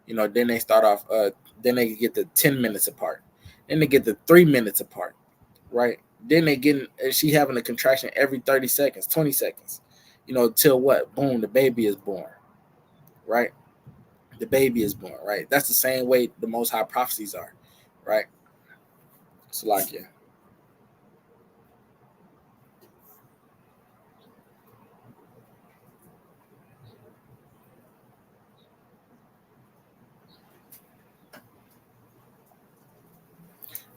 [SPEAKER 1] Then they start off then they get to 10 minutes apart. Then they get to 3 minutes apart, right? Then she having a contraction every 30 seconds, 20 seconds. Till what? Boom, the baby is born. Right? The baby is born, right? That's the same way the Most High prophecies are, right? Slovakia.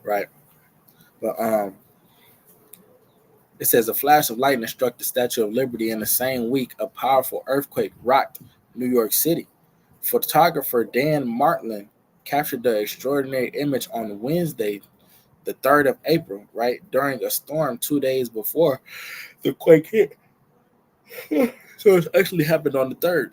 [SPEAKER 1] Right. But it says a flash of lightning struck the Statue of Liberty in the same week a powerful earthquake rocked New York City. Photographer Dan Martlin captured the extraordinary image on Wednesday, the 3rd of April, right, during a storm 2 days before the quake hit. So it actually happened on the 3rd,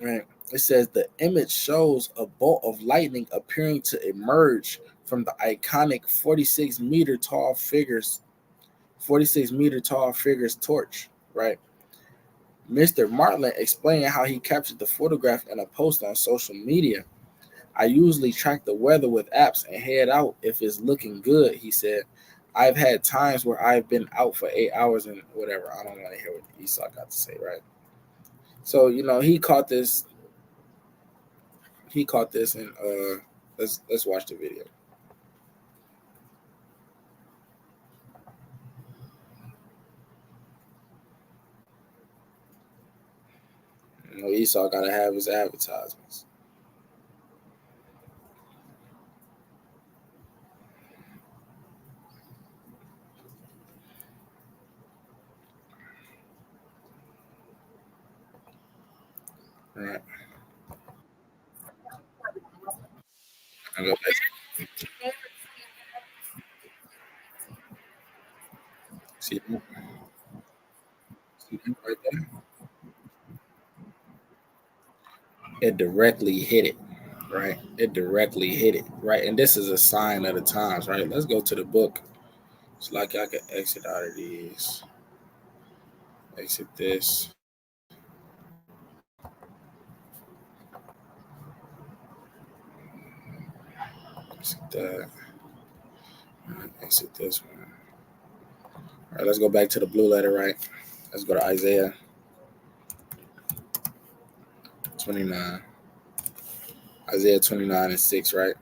[SPEAKER 1] right? It says the image shows a bolt of lightning appearing to emerge from the iconic 46 meter tall figure's torch, right? Mr. Martlin explained how he captured the photograph in a post on social media. I usually track the weather with apps and head out if it's looking good, he said. I've had times where I've been out for 8 hours and whatever. I don't want to hear what Esau got to say, right? So, he caught this. He caught this, and let's watch the video. Esau gotta have his advertisements. All right. I'll go back. See that? See that right there? It directly hit it, right? It directly hit it, right? And this is a sign of the times, right? Let's go to the book. It's like I can exit out of these. Exit this. Exit that. Exit this one. All right, let's go back to the blue letter, right? Let's go to Isaiah 29. Isaiah 29 and 6, right?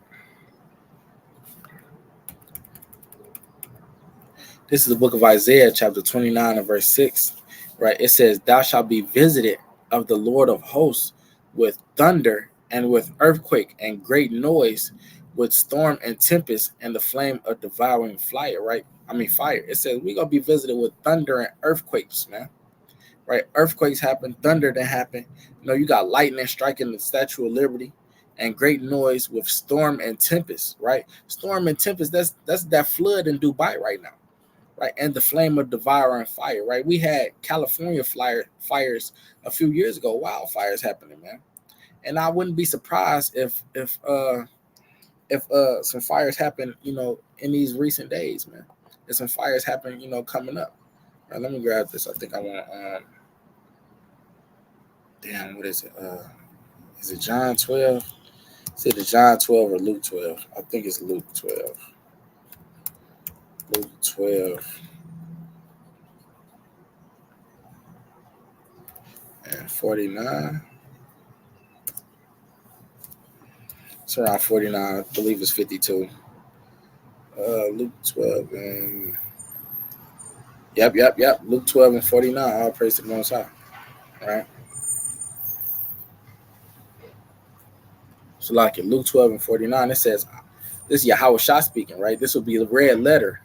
[SPEAKER 1] This is the book of Isaiah, chapter 29 and verse 6, right? It says, Thou shalt be visited of the Lord of hosts with thunder and with earthquake and great noise, with storm and tempest and the flame of devouring fire, right? Fire. It says we're going to be visited with thunder and earthquakes, man, right? Earthquakes happen, thunder didn't happen. You got lightning striking the Statue of Liberty and great noise with storm and tempest, right? Storm and tempest, that's that flood in Dubai right now, right? And the flame of devouring fire, right? We had California fires a few years ago, wildfires happening, man. And I wouldn't be surprised if some fires happen, in these recent days, man. If some fires happen, coming up. All right, let me grab this. I think I want damn, what is it John 12? Is it John 12 or Luke 12? I think it's Luke 12. Luke 12 and 49. It's around 49. I believe it's 52. Luke 12 and yep. Luke 12 and 49. All praise to the Most High. All right. So like in Luke 12 and 49, it says, this is Yahweh Shah speaking, right? This will be the red letter.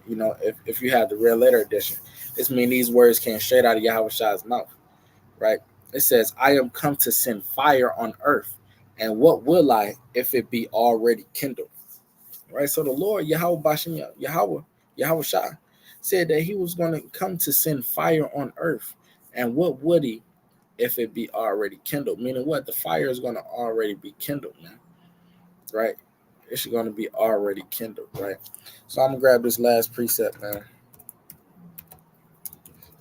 [SPEAKER 1] If you have the red letter edition, this means these words came straight out of Yahweh Shah's mouth, right? It says, I am come to send fire on earth. And what will I if it be already kindled? Right? So the Lord, Yahweh Bashem, Yahweh Shah, said that he was going to come to send fire on earth. And what would he if it be already kindled? Meaning what? The fire is going to already be kindled, man. Right? It's going to be already kindled, right? So I'm going to grab this last precept, man.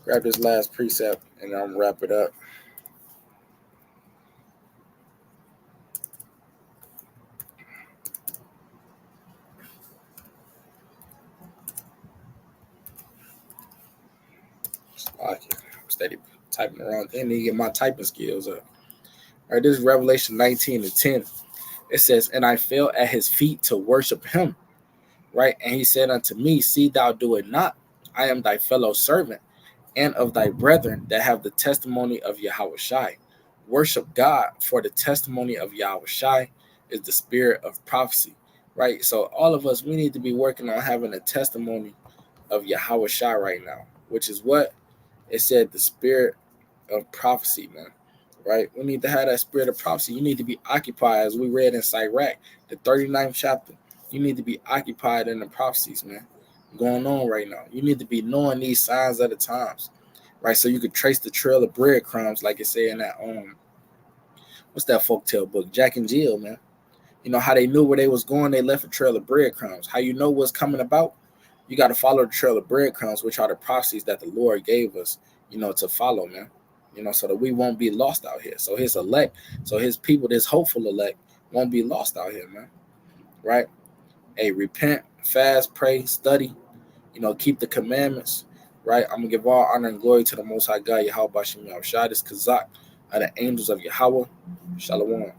[SPEAKER 1] Grab this last precept and I'm going to wrap it up. I'm steady typing around. Then to get my typing skills up. All right, this is Revelation 19 and 10. It says, and I fell at his feet to worship him. right? And he said unto me, see thou do it not. I am thy fellow servant and of thy brethren that have the testimony of Yahweh Shai. Worship God, for the testimony of Yahweh Shai is the spirit of prophecy, right? So all of us, we need to be working on having a testimony of Yahweh Shai right now, which is what it said, the spirit of prophecy, man. Right? We need to have that spirit of prophecy. You need to be occupied, as we read in Sirach, the 39th chapter. You need to be occupied in the prophecies, man, going on right now. You need to be knowing these signs of the times, right? So you could trace the trail of breadcrumbs, like it said in that what's that folktale book, Jack and Jill, man. You know how they knew where they was going, they left a trail of breadcrumbs. How you know what's coming about? You got to follow the trail of breadcrumbs, which are the prophecies that the Lord gave us, to follow, man. So that we won't be lost out here. So his elect, so his people, this hopeful elect, won't be lost out here, man. Right? Hey, repent, fast, pray, study, keep the commandments. Right? I'm gonna give all honor and glory to the Most High God, Yahweh Bashim Yahushua, this Kazak, of the angels of Yahweh. Shalom.